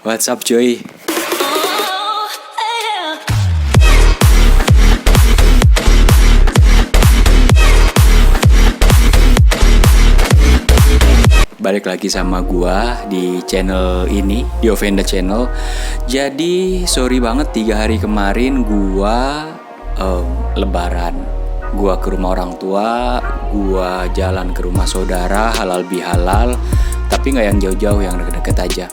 What's up cuy? Balik lagi sama gua di channel ini, di Ovenda Channel. Jadi sorry banget 3 hari kemarin gua lebaran. Gua ke rumah orang tua, gua jalan ke rumah saudara halal bihalal, tapi gak yang jauh-jauh, yang deket-deket aja.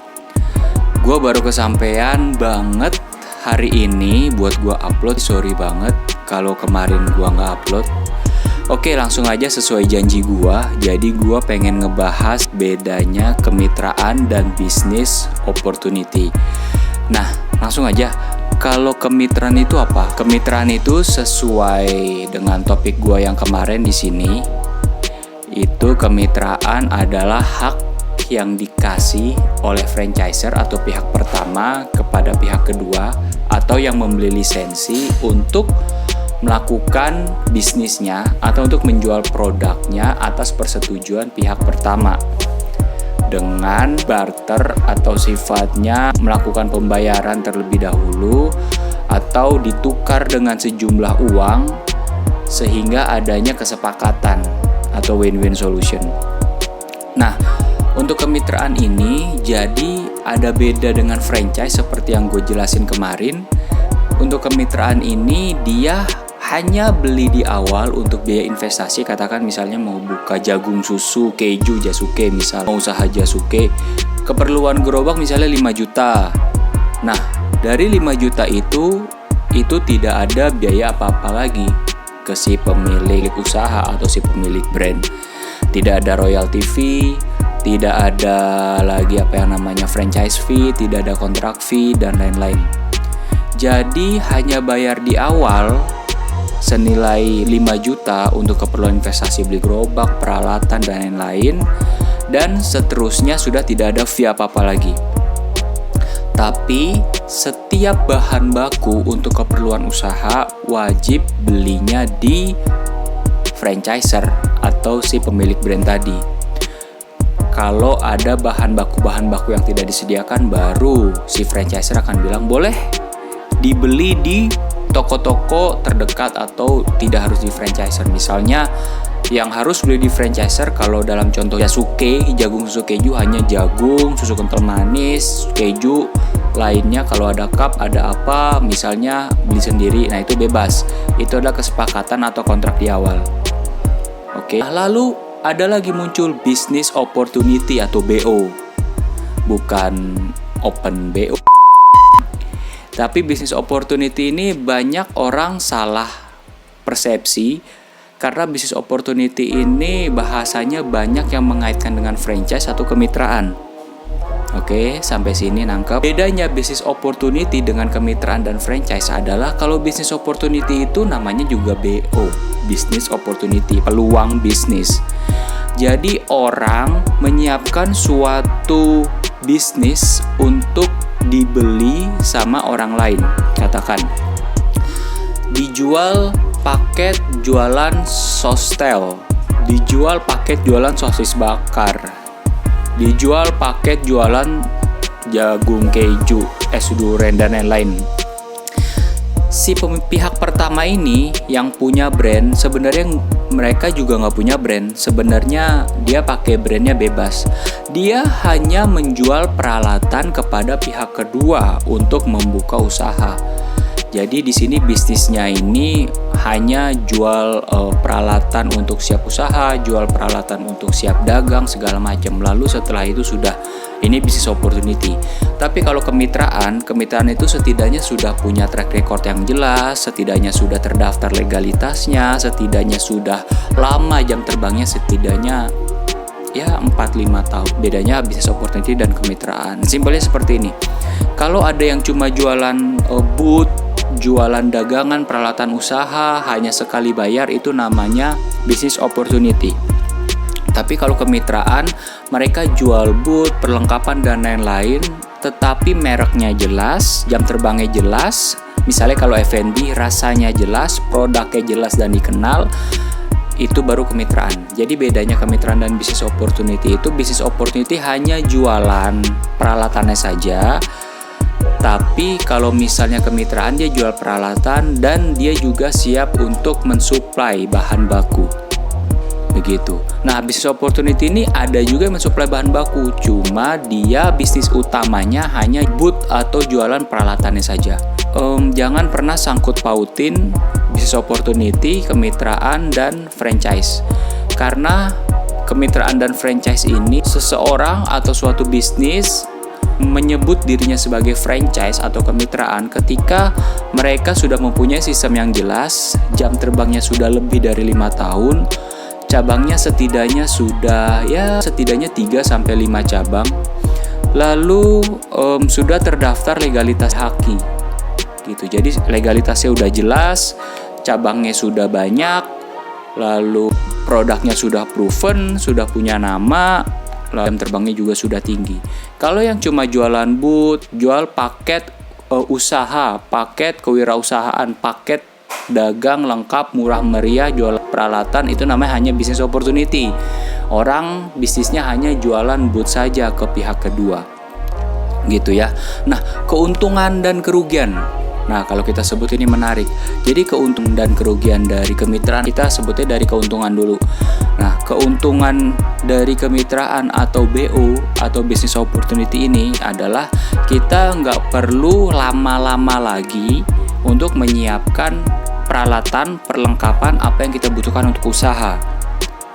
Gua baru kesampean banget hari ini buat gua upload. Sorry banget kalau kemarin gua gak upload. Oke, langsung aja sesuai janji gua. Jadi gua pengen ngebahas bedanya kemitraan dan bisnis opportunity. Nah, langsung aja. Kalau kemitraan itu apa? Kemitraan itu sesuai dengan topik gua yang kemarin di sini. Itu kemitraan adalah hak yang dikasih oleh franchiser atau pihak pertama kepada pihak kedua atau yang membeli lisensi untuk melakukan bisnisnya atau untuk menjual produknya atas persetujuan pihak pertama dengan barter atau sifatnya melakukan pembayaran terlebih dahulu atau ditukar dengan sejumlah uang sehingga adanya kesepakatan atau win-win solution. Nah, untuk kemitraan ini jadi ada beda dengan franchise seperti yang gue jelasin kemarin. Untuk kemitraan ini dia hanya beli di awal untuk biaya investasi. Katakan misalnya mau buka jagung susu, keju, jasuke misal, mau usaha jasuke, keperluan gerobak misalnya 5 juta. Nah, dari 5 juta itu tidak ada biaya apa-apa lagi ke si pemilik usaha atau si pemilik brand. Tidak ada royalty fee, tidak ada lagi apa yang namanya franchise fee, tidak ada kontrak fee dan lain-lain. Jadi hanya bayar di awal senilai 5 juta untuk keperluan investasi beli gerobak, peralatan dan lain-lain, dan seterusnya sudah tidak ada fee apa-apa lagi. Tapi setiap bahan baku untuk keperluan usaha wajib belinya di franchiser atau si pemilik brand tadi. Kalau ada bahan baku yang tidak disediakan, baru si franchiser akan bilang boleh dibeli di toko-toko terdekat atau tidak harus di franchiser. Misalnya yang harus beli di franchiser kalau dalam contoh jasuke, jagung susu keju hanya jagung, susu kental manis, keju, lainnya kalau ada cup, ada apa, misalnya beli sendiri. Nah, itu bebas. Itu adalah kesepakatan atau kontrak di awal. Oke. Nah, lalu ada lagi muncul business opportunity atau BO. Bukan open BO. Tapi business opportunity ini banyak orang salah persepsi karena business opportunity ini bahasanya banyak yang mengaitkan dengan franchise atau kemitraan. Oke, sampai sini nangkep. Bedanya business opportunity dengan kemitraan dan franchise adalah kalau business opportunity itu namanya juga BO, business opportunity, peluang bisnis. Jadi orang menyiapkan suatu bisnis untuk dibeli sama orang lain. Katakan dijual paket jualan sostel, dijual paket jualan sosis bakar, dijual paket jualan jagung keju, es durian dan lain-lain. Si pihak pertama ini yang punya brand, sebenarnya mereka juga nggak punya brand. Sebenarnya dia pakai brandnya bebas. Dia hanya menjual peralatan kepada pihak kedua untuk membuka usaha. Jadi di sini bisnisnya ini hanya jual peralatan untuk siap usaha, jual peralatan untuk siap dagang segala macam. Lalu setelah itu sudah ini bisnis opportunity. Tapi kalau kemitraan itu setidaknya sudah punya track record yang jelas, setidaknya sudah terdaftar legalitasnya, setidaknya sudah lama jam terbangnya, setidaknya ya 4-5 tahun. Bedanya bisnis opportunity dan kemitraan. Simpelnya seperti ini. Kalau ada yang cuma jualan booth, jualan dagangan, peralatan usaha, hanya sekali bayar, itu namanya bisnis opportunity. Tapi kalau kemitraan, mereka jual booth, perlengkapan dan lain-lain, tetapi mereknya jelas, jam terbangnya jelas. Misalnya kalau F&B rasanya jelas, produknya jelas dan dikenal. itu baru kemitraan. Jadi bedanya kemitraan dan business opportunity itu, business opportunity hanya jualan peralatannya saja. Tapi kalau misalnya kemitraan, dia jual peralatan dan dia juga siap untuk mensuplai bahan baku. Begitu. Nah, business opportunity ini ada juga yang mensuplai bahan baku, cuma dia bisnis utamanya hanya booth atau jualan peralatannya saja. Jangan pernah sangkut pautin business opportunity, kemitraan, dan franchise. Karena kemitraan dan franchise ini, seseorang atau suatu bisnis menyebut dirinya sebagai franchise atau kemitraan ketika mereka sudah mempunyai sistem yang jelas, jam terbangnya sudah lebih dari 5 tahun, cabangnya setidaknya 3-5 cabang, lalu sudah terdaftar legalitas haki gitu. Jadi legalitasnya udah jelas, cabangnya sudah banyak, lalu produknya sudah proven, sudah punya nama, lalu jam terbangnya juga sudah tinggi. Kalau yang cuma jualan booth, jual paket usaha, paket kewirausahaan, paket dagang lengkap murah meriah, jual peralatan, itu namanya hanya business opportunity. Orang bisnisnya hanya jualan booth saja ke pihak kedua, gitu ya. Nah, keuntungan dan kerugian. Nah, kalau kita sebut ini menarik. Jadi keuntungan dan kerugian dari kemitraan, kita sebutnya dari keuntungan dulu. Nah, keuntungan dari kemitraan atau BO atau business opportunity ini adalah kita nggak perlu lama-lama lagi untuk menyiapkan peralatan, perlengkapan apa yang kita butuhkan untuk usaha.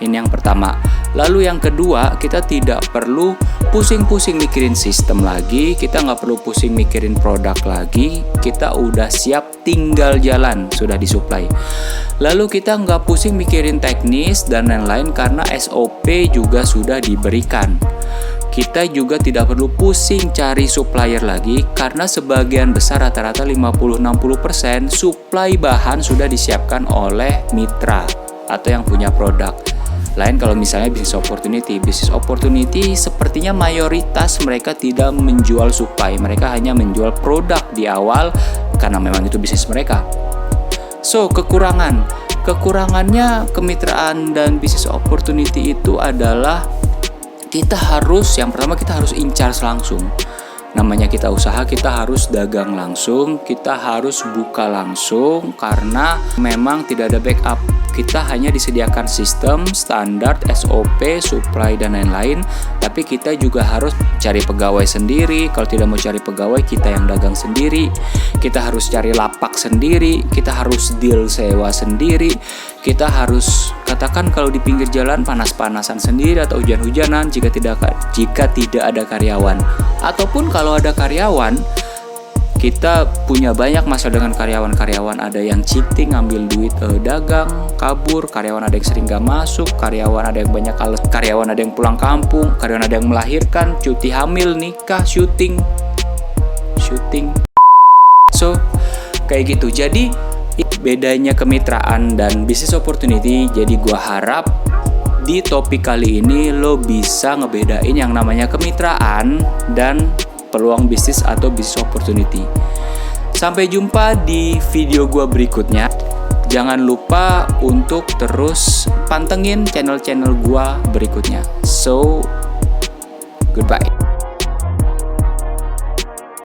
Ini yang pertama. Lalu yang kedua, kita tidak perlu pusing-pusing mikirin sistem lagi, kita nggak perlu pusing mikirin produk lagi, kita udah siap tinggal jalan, sudah disuplai. Lalu kita nggak pusing mikirin teknis dan lain-lain karena SOP juga sudah diberikan. Kita juga tidak perlu pusing cari supplier lagi karena sebagian besar, rata-rata 50-60% suplai bahan sudah disiapkan oleh mitra atau yang punya produk. Lain kalau misalnya business opportunity sepertinya mayoritas mereka tidak menjual supply, mereka hanya menjual produk di awal karena memang itu bisnis mereka. So, kekurangannya kemitraan dan business opportunity itu adalah yang pertama kita harus in charge langsung. Namanya kita usaha, kita harus dagang langsung, kita harus buka langsung karena memang tidak ada backup. Kita hanya disediakan sistem, standar, SOP, supply, dan lain-lain. Tapi kita juga harus cari pegawai sendiri. Kalau tidak mau cari pegawai, kita yang dagang sendiri. Kita harus cari lapak sendiri. Kita harus deal sewa sendiri. Kita harus, katakan kalau di pinggir jalan panas-panasan sendiri atau hujan-hujanan jika tidak ada karyawan. Ataupun kalau ada karyawan, kita punya banyak masalah dengan karyawan. Ada yang cheating, ngambil duit dagang, kabur, karyawan ada yang sering gak masuk, karyawan ada yang banyak alasan, karyawan ada yang pulang kampung, karyawan ada yang melahirkan, cuti hamil, nikah, syuting. So, kayak gitu. Jadi bedanya kemitraan dan business opportunity. Jadi gua harap di topik kali ini lo bisa ngebedain yang namanya kemitraan dan peluang bisnis atau business opportunity. Sampai jumpa di video gua berikutnya. Jangan lupa untuk terus pantengin channel-channel gua berikutnya. So, goodbye.